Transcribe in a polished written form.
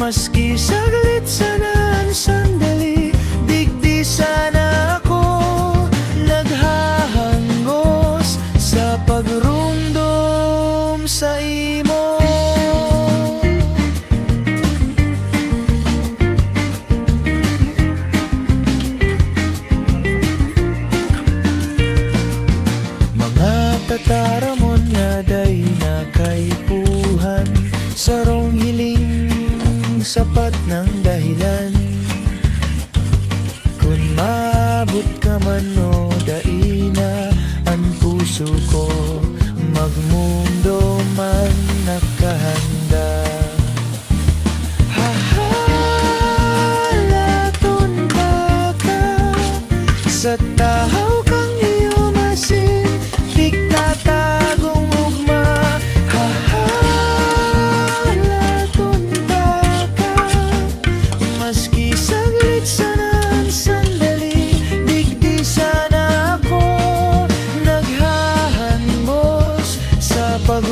Maski saglit sana ang sandali, digdi sana ako naghahangos sa pagrumdum sa imo. Mga tataramon nga day nakaipuhan, sarong hiling sapat ng dahilan. Kung maabot ka man o daina ang puso ko, magmundo man nakahanda. Hahalaton pa ka sa tahaw kang iyo masin, di tatagong ugma. Hahalaton pa ka, maski saglit sana ang sandali, digdi sana ako naghahangos sa pag